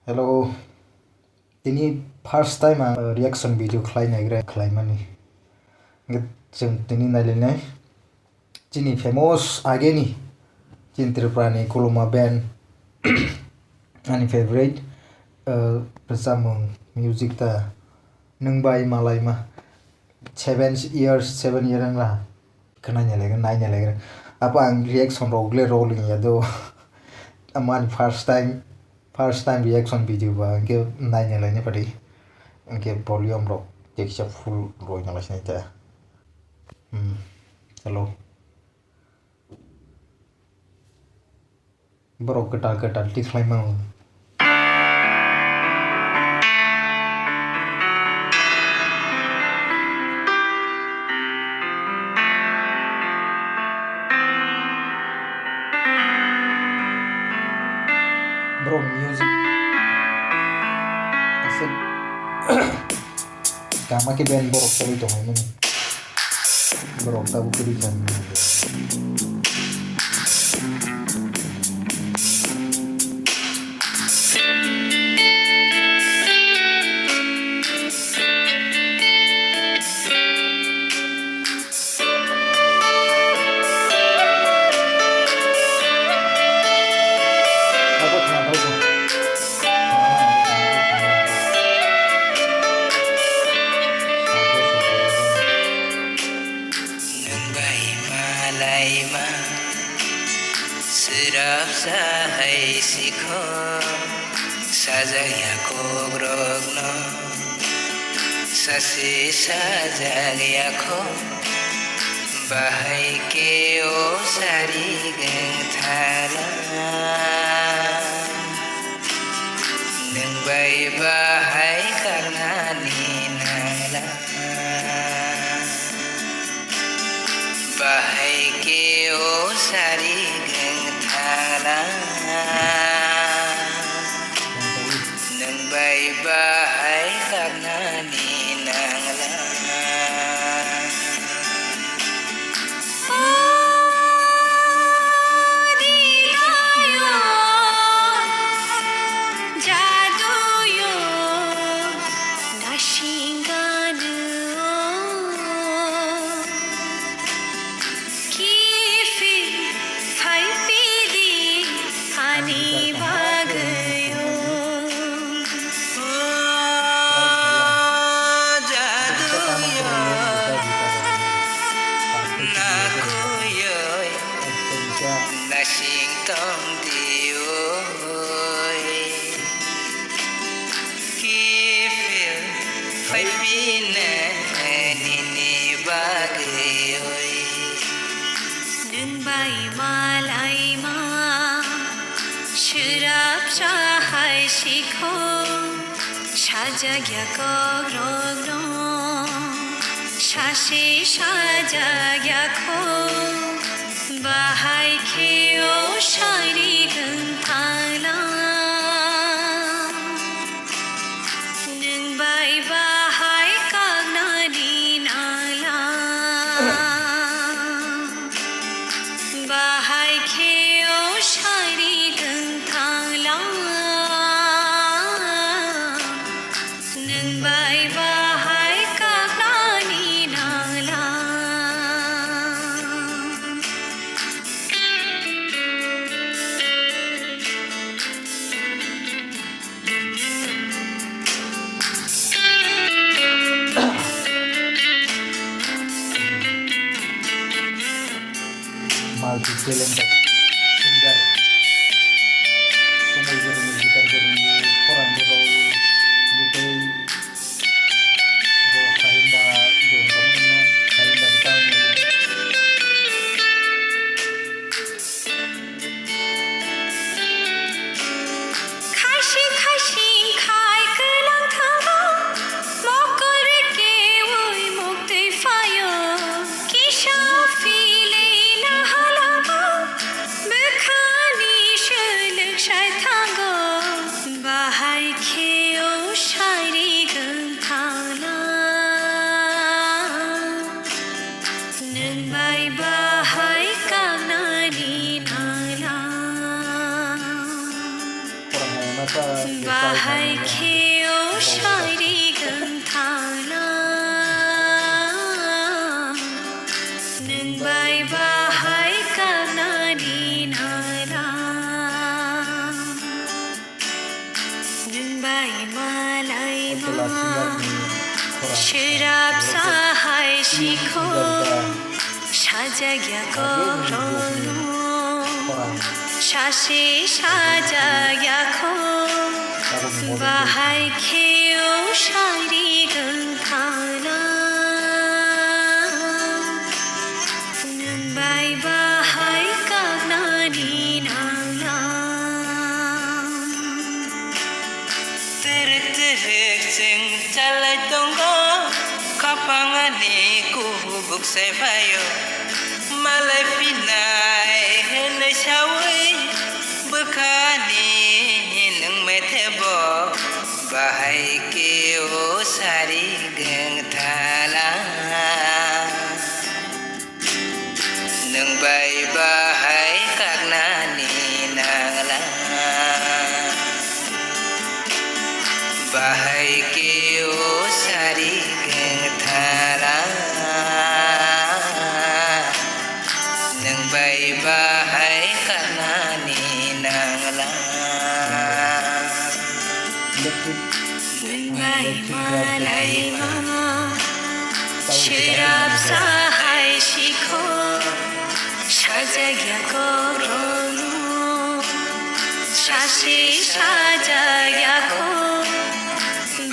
Hello, tini first time reaction video khlai nagra khlai mani. Jeng tini nailene. Tini famous ageni. Tin Triprani Koloma band. Ani favorite pesamung music ta nungbai malai ma 7 year ang la kananya lega 9 lega. Apa ang reaction rogle rolling ya do. Aman first time reaction video ba ke 9 lega padi. Ke volume rock teksa full roy na lasnya ta. Hello. Bro ketal tikhlai mau. Bro music asik kama ke band borok tadi to mai mani borok tabu kiri kan aku kenapa itu Sirap sahai sikho sajaya kogrogno sase sajaya kho bahai ke o sari geng thala nung bai bahai karna ni nala bahai ke o sari nang bay bahay karena ninangla Nasing tong diyoy Kifil Fay pinanini bagayoy Nung bay malay ma Shurap shahay shikho Shajagya kogrogno Shashi shajagya kho Bahai ke o shari ganthala Nung bay bahai kagnani nala Bahai ke o shari ganthala Nung bay bahai kagnani nala multi talented singer sumai berani gitar berani orang berau gitu bo karinda dong kamu karinda betang Khashi khashi khai kelang thaba Mokor ke oi mukte fayo Kisha file na halaba Bekhani shuluk shai thango बाहाय खेओ शायरी गंथाला नंबाय बाहाय कानानि नाला नंबाय मालाय मा शराब साहाय शिखो साजाया गरनो शासे साजाया खो बाहाय खेओ शायरी गंथाला नंबाय बाहाय कानानि नाला Terjeng calai tonggo kapangani kubuk sepayo malai pinai henai sawi bekani neng metebo bahai keo sari geng thala neng bai bahai kaknani nangla bahai keo sari geng thala nang bai bahai kanani nangla नंबाय मालाय मा शराब साहाय शिखो साजाया गरनो शासे साजाया खो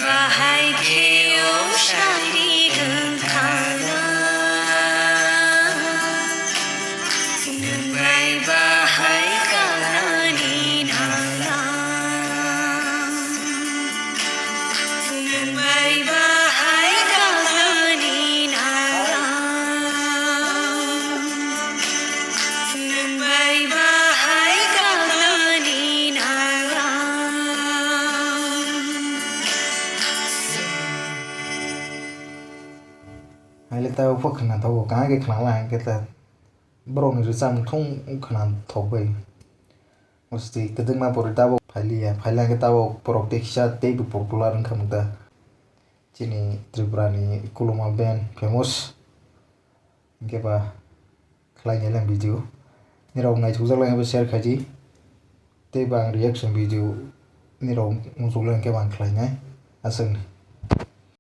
बाहाय खेओ शायरी गंथाला नंबाय बाहाय कानानि नाला नंबाय बाहाय कानानि नाला नंबाय बाहाय कानानि नाला Hay tao phước khả năng tao có cái khả năng là cái ta bro này rồi không khả năng thấu vậy mesti cái tiếng mà bro tao phải là cái tao brotek sa te bu popular kham ta chini Tripura ni Kuluma band famous cái ba khai nhớ làm video ni rong này chúng ta lại share khai gì te bang reaction video ni rong chúng ta lại cái bang khai nhé asal